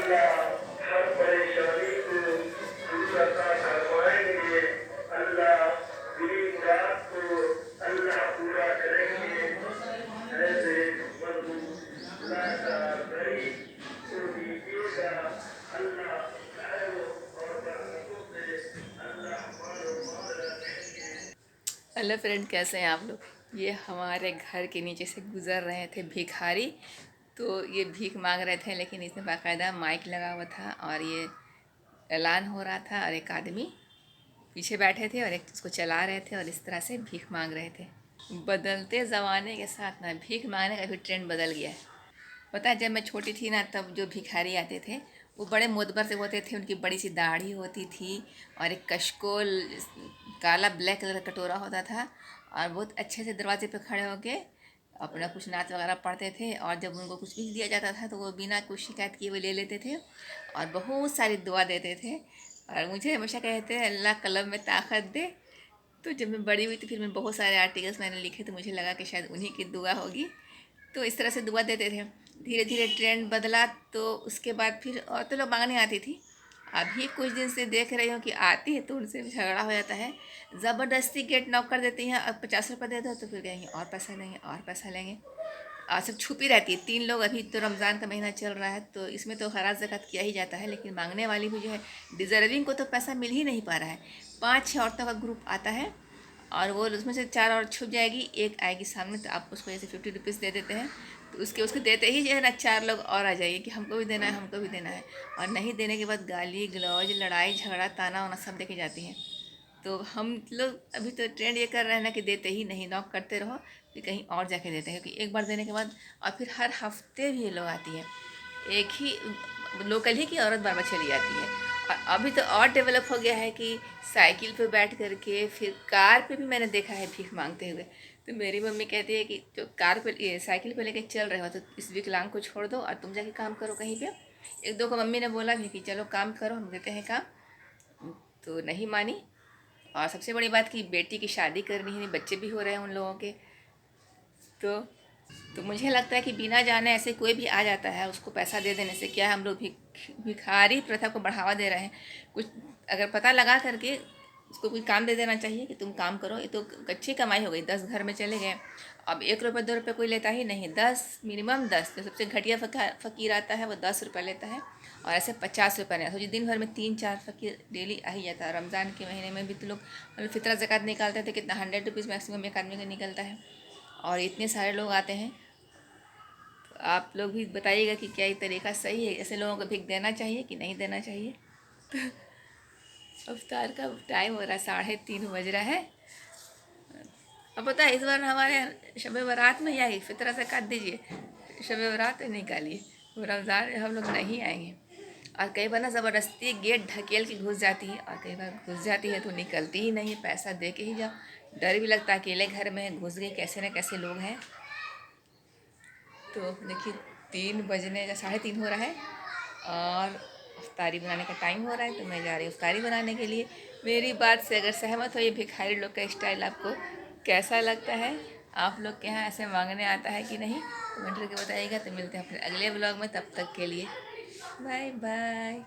अल्लाह हर परेशानी को दूर अता फरमाएंगे। अल्लाह दिली मुराद को अल्लाह पूरा करेंगे। ऐसे मजलूम लाचारी को दीजिएगा अल्लाह खैर और बरकतों से अल्लाह मारो मारा देंगे। हेलो फ्रेंड, कैसे हैं आप लोग। ये हमारे घर के नीचे से गुज़र रहे थे भिखारी। तो ये भीख मांग रहे थे, लेकिन इसमें बाकायदा माइक लगा हुआ था और ये ऐलान हो रहा था और एक आदमी पीछे बैठे थे और एक उसको चला रहे थे और इस तरह से भीख मांग रहे थे। बदलते ज़माने के साथ ना भीख मांगने का भी ट्रेंड बदल गया है। पता है, जब मैं छोटी थी ना तब जो भिखारी आते थे वो बड़े मोतबर से होते थे। उनकी बड़ी सी दाढ़ी होती थी और एक कशकोल काला ब्लैक कलर का कटोरा होता था और बहुत अच्छे से दरवाजे पे खड़े होके अपना कुछ नाच वगैरह पढ़ते थे। और जब उनको कुछ भी दिया जाता था तो वो बिना कुछ शिकायत किए वो ले लेते थे और बहुत सारी दुआ देते थे। और मुझे हमेशा कहते हैं अल्लाह कलम में ताकत दे। तो जब मैं बड़ी हुई तो फिर मैं बहुत सारे आर्टिकल्स मैंने लिखे, तो मुझे लगा कि शायद उन्हीं की दुआ होगी। तो इस तरह से दुआ देते थे। धीरे धीरे ट्रेंड बदला तो उसके बाद फिर और तो लोग मांगने आती थी। अभी कुछ दिन से देख रही हूँ कि आती है तो उनसे झगड़ा हो जाता है। ज़बरदस्ती गेट नॉक कर देती हैं। अब 50 रुपये दे दो तो फिर कहेंगे और पैसा लेंगे और पैसा लेंगे। और सब छुपी रहती है। 3 लोग, अभी तो रमज़ान का महीना चल रहा है तो इसमें तो खराज ज़कात किया ही जाता है, लेकिन मांगने वाली भी जो है डिज़र्विंग को तो पैसा मिल ही नहीं पा रहा है। 5-6 औरतों का ग्रुप आता है और वो उसमें से 4 और छुप जाएगी, एक आएगी सामने तो आप उसको जैसे 50 रुपीज़ दे देते हैं तो उसके देते ही जो है ना 4 लोग और आ जाइए कि हमको भी देना है, हमको भी देना है। और नहीं देने के बाद गाली गलौज लड़ाई झगड़ा ताना वाना सब देखे जाती हैं। तो हम लोग अभी तो ट्रेंड ये कर रहे हैं ना कि देते ही नहीं, नॉक करते रहो कि कहीं और जाके देते हैं, क्योंकि एक बार देने के बाद और फिर हर हफ्ते भी ये लोग आती हैं। एक ही लोकल ही की औरत बार बार चली जाती है। और अभी तो और डेवलप हो गया है कि साइकिल पे बैठ करके फिर कार पे भी मैंने देखा है भीख मांगते हुए। तो मेरी मम्मी कहती है कि जो कार पे ये साइकिल पे लेके चल रहे हो तो इस विकलांग को छोड़ दो और तुम जाके काम करो कहीं पे। एक दो को मम्मी ने बोला भी कि चलो काम करो, हम देते हैं काम, तो नहीं मानी। और सबसे बड़ी बात कि बेटी की शादी करनी है, बच्चे भी हो रहे हैं उन लोगों के। तो तो मुझे लगता है कि बिना जाने ऐसे कोई भी आ जाता है, उसको पैसा दे देने से क्या हम लोग भिखारी प्रथा को बढ़ावा दे रहे हैं। कुछ अगर पता लगा करके उसको कोई काम दे देना चाहिए कि तुम काम करो। ये तो अच्छी कमाई हो गई, 10 घर में चले गए। अब 1 रुपये 2 रुपये कोई लेता ही नहीं, 10 मिनिमम 10। जो सबसे घटिया फ़कीर आता है वो 10 रुपये लेता है और ऐसे 50 रुपये नहीं। सोचिए दिन भर में 3-4 फ़कीर डेली आ ही जाता है। रमज़ान के महीने में भी तो लोग मतलब फितरा ज़कात निकालते थे, कितना 100 रुपीज़ मैक्सिमम एक आदमी का निकलता है और इतने सारे लोग आते हैं। तो आप लोग भी बताइएगा कि क्या ये तरीका सही है, ऐसे लोगों को भीख देना चाहिए कि नहीं देना चाहिए। अफ्तार का टाइम हो रहा है, 3:30 बज रहा है। अब पता है इस बार हमारे यहाँ शब बारात में आई फितरा से काट दीजिए, शब बारात में निकालिए, वो रमज़ान में हम लोग नहीं आएंगे। और कई बार ना ज़बरदस्ती गेट ढकेल के घुस जाती है और कई बार घुस जाती है तो निकलती ही नहीं है, पैसा दे के ही जाओ। डर भी लगता है, अकेले घर में घुस गए, कैसे न कैसे लोग हैं। तो देखिए 3 बजने का 3:30 हो रहा है और इफ्तारी बनाने का टाइम हो रहा है, तो मैं जा रही हूँ इफ्तारी बनाने के लिए। मेरी बात से अगर सहमत हो, ये भिखारी लोग का स्टाइल आपको कैसा लगता है, आप लोग के यहाँ ऐसे मांगने आता है कि नहीं, कमेंट करके बताइएगा। तो मिलते हैं अपने अगले ब्लॉग में, तब तक के लिए बाय बाय।